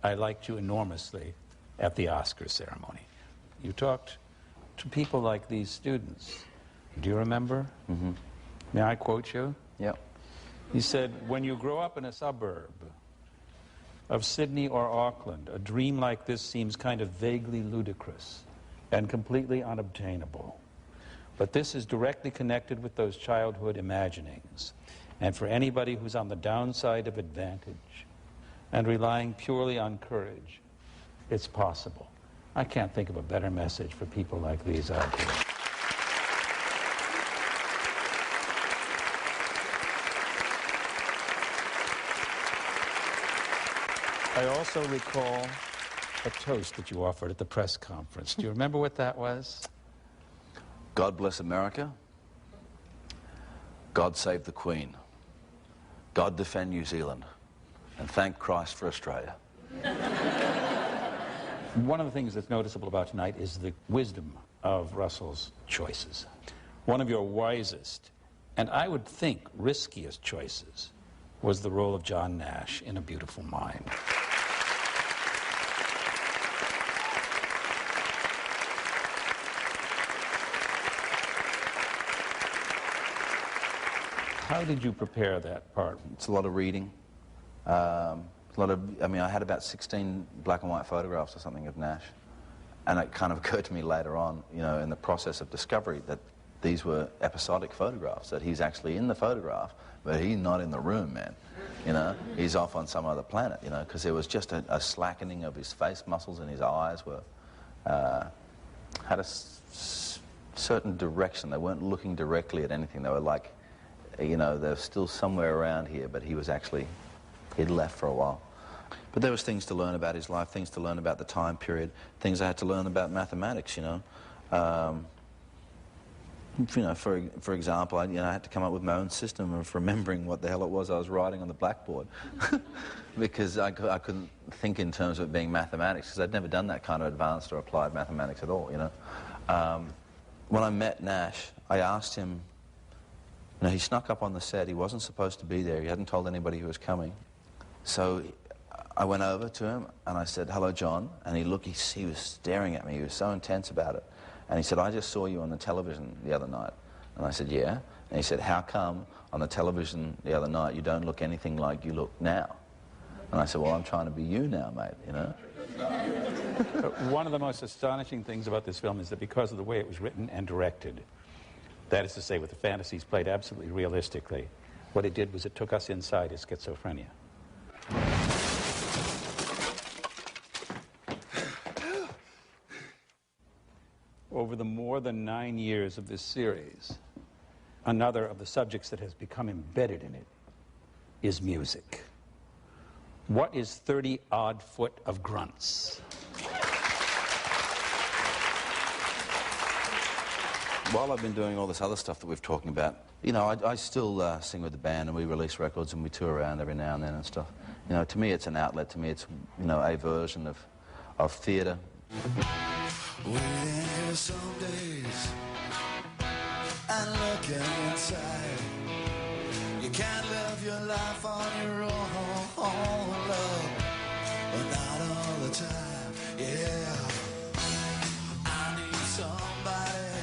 I liked you enormously at the Oscar ceremony. You talked to people like these students. Do you remember? Mm-hmm. May I quote you? Yep. He said, when you grow up in a suburb of Sydney or Auckland, a dream like this seems kind of vaguely ludicrous and completely unobtainable. But this is directly connected with those childhood imaginings. And for anybody who's on the downside of advantage and relying purely on courage, it's possible. I can't think of a better message for people like these out there. I also recall a toast that you offered at the press conference. Do you remember what that was? God bless America. God save the Queen. God defend New Zealand. And thank Christ for Australia. One of the things that's noticeable about tonight is the wisdom of Russell's choices. One of your wisest, and I would think riskiest choices, was the role of John Nash in A Beautiful Mind. How did you prepare that part? It's a lot of reading. I had about 16 black and white photographs or something of Nash. And it kind of occurred to me later on, you know, in the process of discovery, that these were episodic photographs, that he's actually in the photograph, but he's not in the room, man. You know, he's off on some other planet, you know, because there was just a slackening of his face muscles, and his eyes were, had a certain direction. They weren't looking directly at anything. They were like, you know, they're still somewhere around here, but he was actually, he'd left for a while. But there was things to learn about his life, things to learn about the time period, things I had to learn about mathematics, you know. You know, for example, I had to come up with my own system of remembering what the hell it was I was writing on the blackboard. Because I couldn't think in terms of it being mathematics, because I'd never done that kind of advanced or applied mathematics at all, you know. When I met Nash, I asked him, you know, he snuck up on the set. He wasn't supposed to be there. He hadn't told anybody he was coming. So I went over to him and I said, "Hello, John." And he was staring at me. He was so intense about it. And he said, "I just saw you on the television the other night." And I said, "Yeah." And he said, "How come on the television the other night you don't look anything like you look now?" And I said, "Well, I'm trying to be you now, mate, you know." One of the most astonishing things about this film is that because of the way it was written and directed, that is to say, with the fantasies played absolutely realistically, what it did was it took us inside his schizophrenia. Over the more than 9 years of this series, another of the subjects that has become embedded in it is music. What is 30-odd foot of grunts? While I've been doing all this other stuff that we've talking about, you know, I still sing with the band, and we release records and we tour around every now and then and stuff. You know, to me it's an outlet. To me it's, you know, a version of theatre. Waiting here some days and looking inside. You can't live your life on your own, love, but not all the time, yeah. I need somebody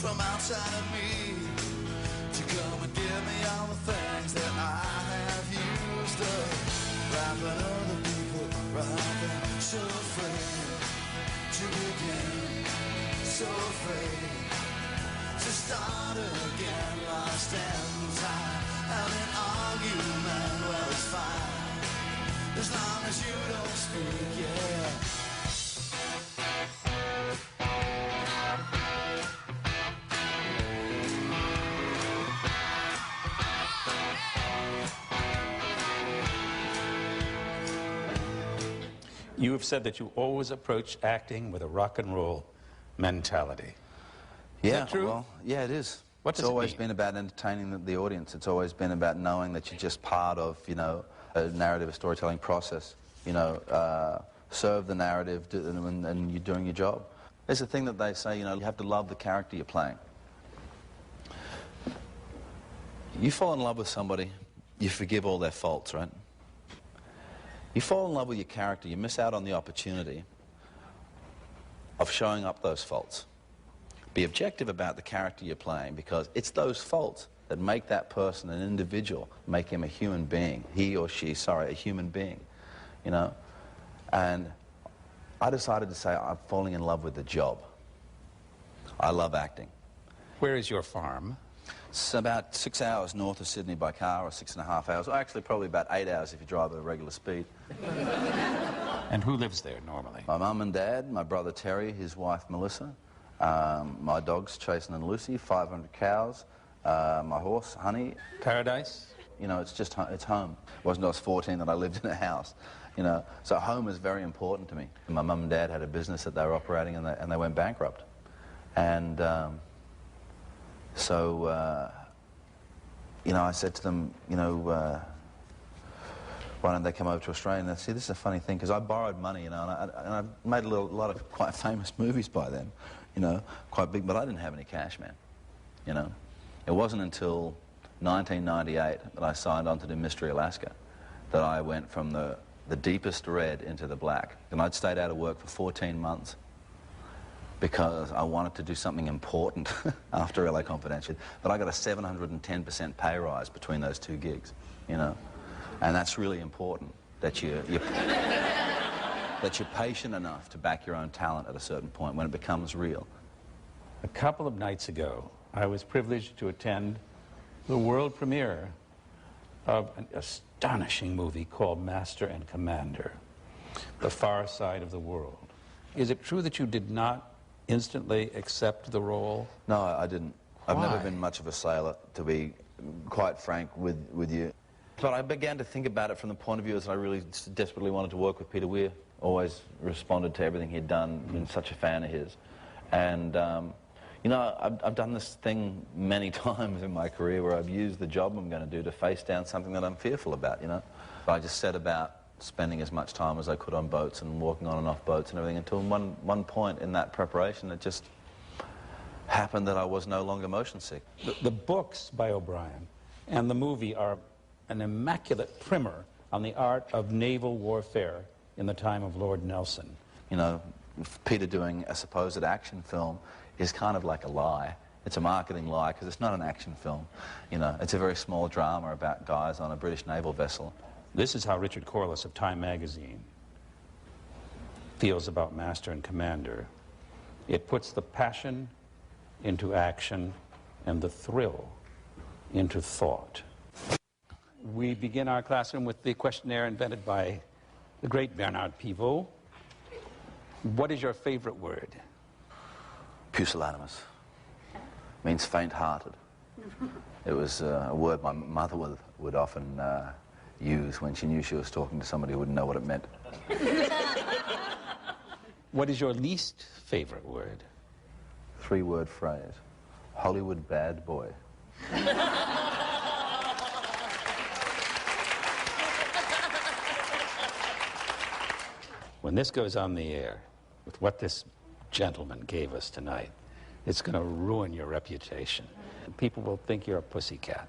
from outside of me to come and give me all the things that I have used up. Rapping other people, rapping, so afraid to begin, so afraid to start again, lost in time, and an argument, well, it's fine, as long as you don't speak, yeah. You have said that you always approach acting with a rock and roll mentality. Yeah, is that true? Well, yeah, it is. What does it's it always mean? been about entertaining the audience. It's always been about knowing that you're just part of, you know, a narrative, a storytelling process. You know, serve the narrative and you're doing your job. There's a thing that they say, you know, you have to love the character you're playing. You fall in love with somebody, you forgive all their faults, right? You fall in love with your character, you miss out on the opportunity of showing up those faults. Be objective about the character you're playing, because it's those faults that make that person an individual, make him a human being, he or she, sorry, a human being, you know? And I decided to say I'm falling in love with the job. I love acting. Where is your farm? It's about 6 hours north of Sydney by car, or 6.5 hours. Well, actually, probably about 8 hours if you drive at a regular speed. And who lives there normally? My mum and dad, my brother Terry, his wife Melissa, my dogs Chasen and Lucy, 500 cows, my horse Honey. Paradise? You know, it's home. It wasn't until I was 14 that I lived in a house, you know. So home is very important to me. My mum and dad had a business that they were operating, and they went bankrupt. And you know, I said to them, you know, why don't they come over to Australia? And they see, this is a funny thing, because I borrowed money, you know, and I made a lot of quite famous movies by then, you know, quite big, but I didn't have any cash, man, you know. It wasn't until 1998 that I signed on to do Mystery Alaska that I went from the deepest red into the black. And I'd stayed out of work for 14 months because I wanted to do something important after LA Confidential. But I got a 710% pay rise between those two gigs, you know. And that's really important, that you're patient enough to back your own talent at a certain point when it becomes real. A couple of nights ago, I was privileged to attend the world premiere of an astonishing movie called Master and Commander, The Far Side of the World. Is it true that you did not instantly accept the role? No, I didn't. Why? I've never been much of a sailor, to be quite frank with you. But I began to think about it from the point of view as I really desperately wanted to work with Peter Weir. Always responded to everything he'd done, been such a fan of his. And, you know, I've done this thing many times in my career where I've used the job I'm going to do to face down something that I'm fearful about, you know. But I just set about spending as much time as I could on boats and walking on and off boats and everything until one point in that preparation it just happened that I was no longer motion sick. The books by O'Brien and the movie are an immaculate primer on the art of naval warfare in the time of Lord Nelson. You know, Peter doing a supposed action film is kind of like a lie. It's a marketing lie because it's not an action film. You know, it's a very small drama about guys on a British naval vessel. This is how Richard Corliss of Time magazine feels about Master and Commander. It puts the passion into action and the thrill into thought. We begin our classroom with the questionnaire invented by the great Bernard Pivot. What is your favorite word? Pusillanimous. Means faint-hearted. It was a word my mother would often use when she knew she was talking to somebody who wouldn't know what it meant. What is your least favorite word? 3-word phrase. Hollywood bad boy. When this goes on the air, with what this gentleman gave us tonight, it's going to ruin your reputation. People will think you're a pussycat.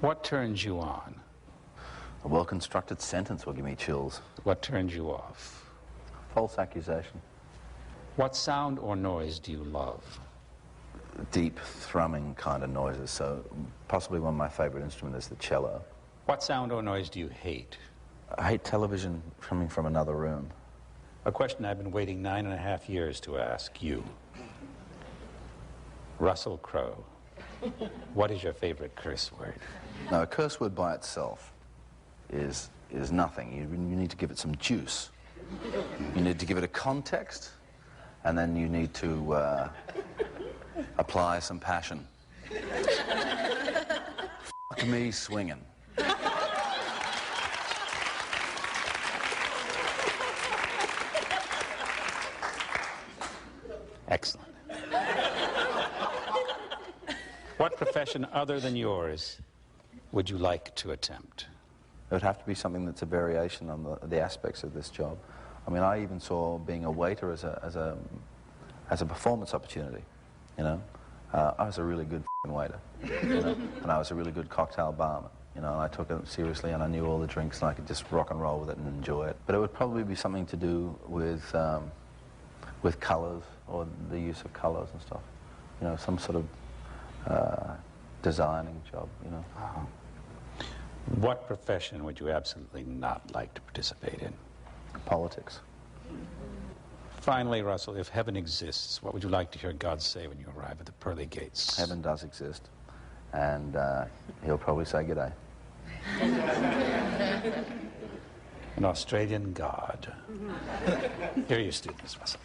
What turns you on? A well-constructed sentence will give me chills. What turns you off? False accusation. What sound or noise do you love? Deep, thrumming kind of noises, so possibly one of my favorite instruments is the cello. What sound or noise do you hate? I hate television coming from another room. A question I've been waiting 9.5 years to ask you. Russell Crowe, what is your favorite curse word? No, a curse word by itself is nothing. You need to give it some juice. You need to give it a context, and then you need to apply some passion. Fuck me swinging. Excellent. What profession other than yours would you like to attempt? It would have to be something that's a variation on the aspects of this job. I mean, I even saw being a waiter as a performance opportunity, you know. I was a really good waiter, you know, and I was a really good cocktail barman. you know, and I took it seriously and I knew all the drinks and I could just rock and roll with it and enjoy it. But it would probably be something to do with colours or the use of colours and stuff. You know, some sort of designing job, you know. What profession would you absolutely not like to participate in? Politics. Finally, Russell, if heaven exists, what would you like to hear God say when you arrive at the pearly gates? Heaven does exist, and he'll probably say g'day. An Australian God. Here are your students, Russell.